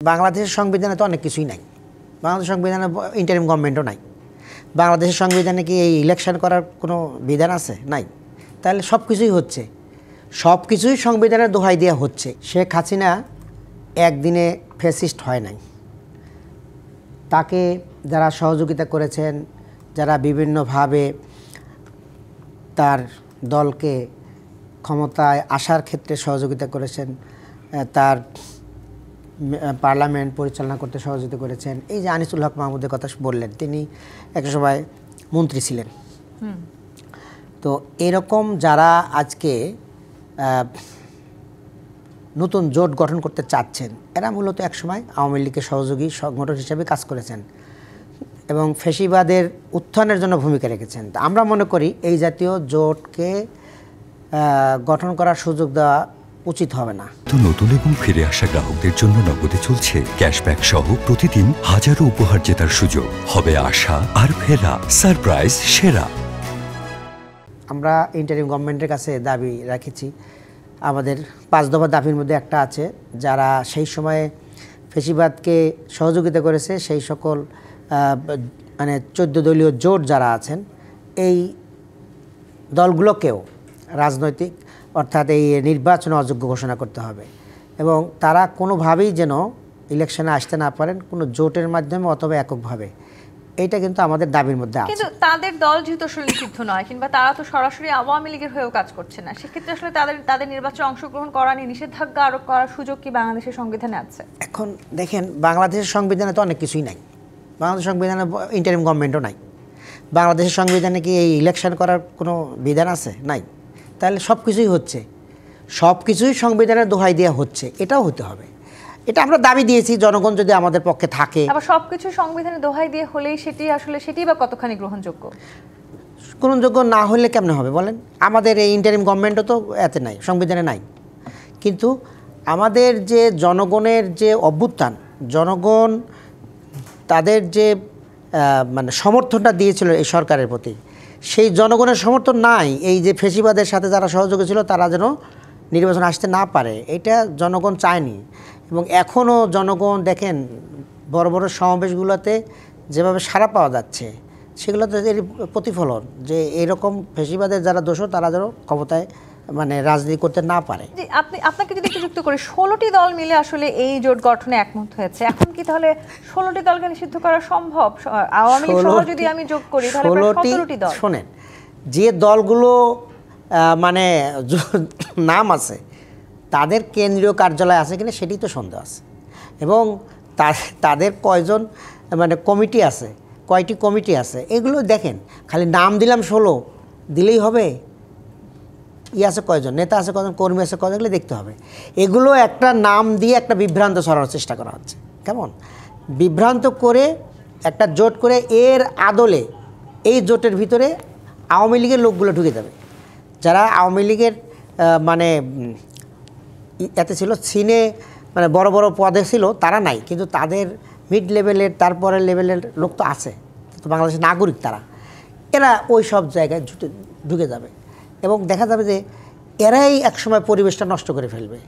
বাংলাদেশের সংবিধানে তো অনেক কিছুই নাই। বাংলাদেশের সংবিধানে ইন্টারিম গভর্নমেন্টও নাই। বাংলাদেশের সংবিধানে কি এই ইলেকশন করার কোনো বিধান আছে? নাই। তাহলে সব কিছুই হচ্ছে, সব কিছুই সংবিধানের দোহাই দেওয়া হচ্ছে। শেখ হাসিনা একদিনে ফ্যাসিস্ট হয় নাই। তাকে যারা সহযোগিতা করেছেন, যারা বিভিন্নভাবে তার দলকে ক্ষমতায় আসার ক্ষেত্রে সহযোগিতা করেছেন, তার পার্লামেন্ট পরিচালনা করতে সহযোগিতা করেছেন। এই যে আনিসুল হক মাহমুদের কথা বললেন, তিনি একটা সময় মন্ত্রী ছিলেন। তো এরকম যারা আজকে নতুন জোট গঠন করতে চাচ্ছেন, এরা মূলত একসময় আওয়ামী লীগের সহযোগী সংগঠন হিসেবে কাজ করেছেন এবং ফ্যাসিবাদের উত্থানের জন্য ভূমিকা রেখেছেন। আমরা মনে করি এই জাতীয় জোটকে গঠন করার সুযোগ দেওয়া উচিত হবে না। তো নতুন এবং ফিরে আসা গ্রাহকদের জন্য নগদে চলছে ক্যাশব্যাক সহ প্রতিদিন হাজারো উপহার জেতার সুযোগ। হবে আশা আর ফেরা, সারপ্রাইজ সেরা। আমরা ইন্টারিম গভর্নমেন্টের কাছে দাবি রেখেছি। আমাদের 5 দফা দাবির মধ্যে একটা আছে, যারা সেই সময়ে ফ্যাসিবাদকে সহযোগিতা করেছে সেই সকল মানে 14 দলীয় জোট যারা আছেন, এই দলগুলোকেও রাজনৈতিক অর্থাৎ এই নির্বাচনে অযোগ্য ঘোষণা করতে হবে এবং তারা কোনোভাবেই যেন ইলেকশনে আসতে না পারেন, কোনো জোটের মাধ্যমে অথবা এককভাবে। এইটা কিন্তু আমাদের দাবির মধ্যে আছে। কিন্তু তাদের দল যেহেতু আসলে নিষিদ্ধ নয়, কিংবা তারা তো সরাসরি আওয়ামী লীগের হয়েও কাজ করছে না, সেক্ষেত্রে আসলে তাদের নির্বাচনে অংশগ্রহণ করা নিয়ে নিষেধাজ্ঞা আরোপ করার সুযোগ কি বাংলাদেশের সংবিধানে আছে? এখন দেখেন, বাংলাদেশের সংবিধানে তো অনেক কিছুই নাই। বাংলাদেশের সংবিধানে ইন্টারিম গভর্নমেন্টও নাই। বাংলাদেশের সংবিধানে কি এই ইলেকশন করার কোনো বিধান আছে? নাই। তাহলে সব কিছুই হচ্ছে, সব কিছুই সংবিধানের দোহাই দেওয়া হচ্ছে। এটাও হতে হবে, এটা আমরা দাবি দিয়েছি। জনগণ যদি আমাদের পক্ষে থাকে, আবার সবকিছু সংবিধানে দোহাই দিয়ে হলেই সেটি বা কতখানি গ্রহণযোগ্য? গ্রহণযোগ্য না হলে কেমনে হবে বলেন? আমাদের এই ইন্টারিম গভর্নমেন্টও তো এতে নাই, সংবিধানে নাই। কিন্তু আমাদের যে জনগণের যে অভ্যুত্থান, জনগণ তাদের যে মানে সমর্থনটা দিয়েছিল এই সরকারের প্রতি, সেই জনগণের সমর্থন নাই। এই যে ফ্যাসিবাদের সাথে যারা সহযোগী ছিল তারা যেন নির্বাচন আসতে না পারে, এটা জনগণ চায়নি। এবং এখনও জনগণ দেখেন বড় বড় সমাবেশগুলোতে যেভাবে সাড়া পাওয়া যাচ্ছে, সেগুলোতে এর প্রতিফলন যে এরকম ফ্যাসিবাদের যারা দোষর তারা যেন ক্ষমতায় মানে রাজনীতি করতে না পারে। আপনাকে যদি একটু যুক্ত করি, 16টি দল মিলে আসলে এই জোট গঠনে একমত হয়েছে। এখন কি তাহলে 16টি দলকে নিষিদ্ধ করা সম্ভব? আওয়ামী লীগ সহ যদি আমি যোগ করি তাহলে 17টি দল। শোনেন, যে দলগুলো মানে নাম আছে তাদের কেন্দ্রীয় কার্যালয় আছে কিনা সেটি তো সন্দেহ আছে, এবং তাদের কয়জন মানে কমিটি আছে, কয়টি কমিটি আছে, এগুলো দেখেন। খালি নাম দিলাম 16 দিলেই হবে? আছে কয়জন নেতা আছে, কয়জন কর্মী আছে, কয়জন, এগুলো দেখতে হবে। এগুলো একটা নাম দিয়ে একটা বিভ্রান্ত ছড়ানোর চেষ্টা করা হচ্ছে। কেমন বিভ্রান্ত করে একটা জোট করে এর আদলে এই জোটের ভিতরে আওয়ামী লীগের লোকগুলো ঢুকে যাবে, যারা আওয়ামী লীগের মানে এতে ছিল, সিনে মানে বড় বড় পদে ছিল, তারা নাই, কিন্তু তাদের মিড লেভেলের তারপরের লেভেলের লোক তো আছে, তো বাংলাদেশের নাগরিক তারা, এরা ওই সব জায়গায় ঢুকে যাবে এবং দেখা যাবে যে এরাই একসময় পরিবেশটা নষ্ট করে ফেলবে।